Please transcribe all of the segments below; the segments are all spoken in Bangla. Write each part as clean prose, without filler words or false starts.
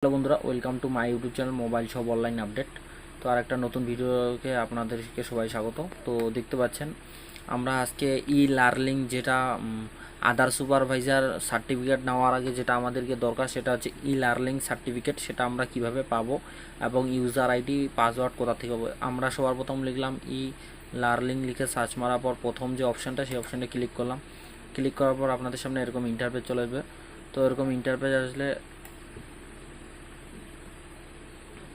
হ্যালো বন্ধুরা, welcome to my YouTube channel mobile shop online update. তো আর একটা নতুন ভিডিওকে আপনাদেরকে সবাই স্বাগত। তো দেখতে পাচ্ছেন আমরা আজকে লার্নিং যেটা আদার সুপারভাইজার সার্টিফিকেট নেওয়ার আগে যেটা আমাদেরকে দরকার সেটা হচ্ছে লার্নিং সার্টিফিকেট। সেটা আমরা কিভাবে পাবো এবং ইউজার আইডি পাসওয়ার্ড কোথা থেকে হবে। আমরা সবার প্রথম লিখলাম লার্নিং লিখে সার্চ মারার পর প্রথম যে অপশানটা সেই অপশানটা ক্লিক করলাম। ক্লিক করার পর আপনাদের সামনে এরকম ইন্টারফেস চলে আসবে। তো এরকম ইন্টারফেস আসলে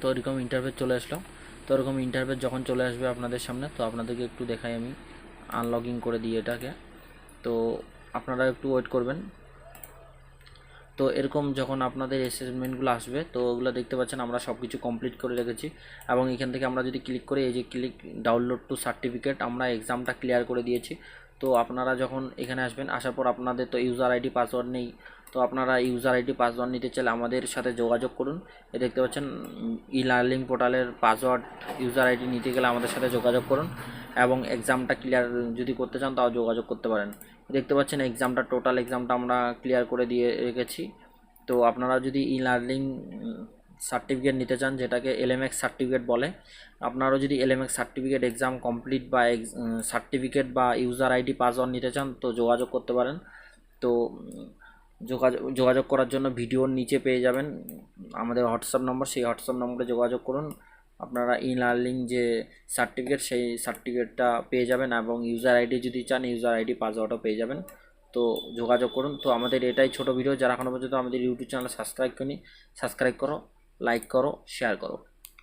তো এরকম ইন্টারফেস চলে আসলো। তো এরকম ইন্টারফেস যখন চলে আসবে আপনাদের সামনে, তো আপনাদেরকে একটু দেখাই, আমি আনলগিং করে দিই এটাকে। তো আপনারা একটু ওয়েট করবেন। তো এরকম যখন আপনাদের অ্যাসেসমেন্টগুলো আসবে, তো ওগুলো দেখতে পাচ্ছেন আমরা সব কিছু কমপ্লিট করে রেখেছি। এবং এখান থেকে আমরা যদি ক্লিক করি, এই যে ক্লিক ডাউনলোড টু সার্টিফিকেট, আমরা এক্সামটা ক্লিয়ার করে দিয়েছি। তো আপনারা যখন এখানে আসবেন, আসার পর আপনাদের তো ইউজার আইডি পাসওয়ার্ড নেই। তো আপনারা ইউজার আইডি পাসওয়ার্ড নিতে চাইলে আমাদের সাথে যোগাযোগ করুন। এ দেখতে পাচ্ছেন লার্নিং পোর্টালের পাসওয়ার্ড ইউজার আইডি নিতে গেলে আমাদের সাথে যোগাযোগ করুন। এবং এক্সামটা ক্লিয়ার যদি করতে চান তাও যোগাযোগ করতে পারেন। দেখতে পাচ্ছেন এক্সামটা, টোটাল এক্সামটা আমরা ক্লিয়ার করে দিয়ে রেখেছি। তো আপনারা যদি লার্নিং সার্টিফিকেট নিতে চান, যেটাকে এলএমএক্স সার্টিফিকেট বলে, আপনারাও যদি এলএমএক্স সার্টিফিকেট এক্সাম কমপ্লিট বা সার্টিফিকেট বা ইউজার আইডি পাসওয়ার্ড নিতে চান তো যোগাযোগ করতে পারেন। তো যোগাযোগ করার জন্য ভিডিওর নিচে পেয়ে যাবেন আমাদের হোয়াটসঅ্যাপ নম্বর, সেই হোয়াটসঅ্যাপ নম্বরে যোগাযোগ করুন। আপনারা লার্নিং যে সার্টিফিকেট সেই সার্টিফিকেটটা পেয়ে যাবেন এবং ইউজার আইডি যদি চান ইউজার আইডি পাসওয়ার্ডও পেয়ে যাবেন। তো যোগাযোগ করুন। তো আমাদের এটাই ছোট ভিডিও, যারা এখনও পর্যন্ত আমাদের ইউটিউব চ্যানেল সাবস্ক্রাইব করো, লাইক করো, শেয়ার করো।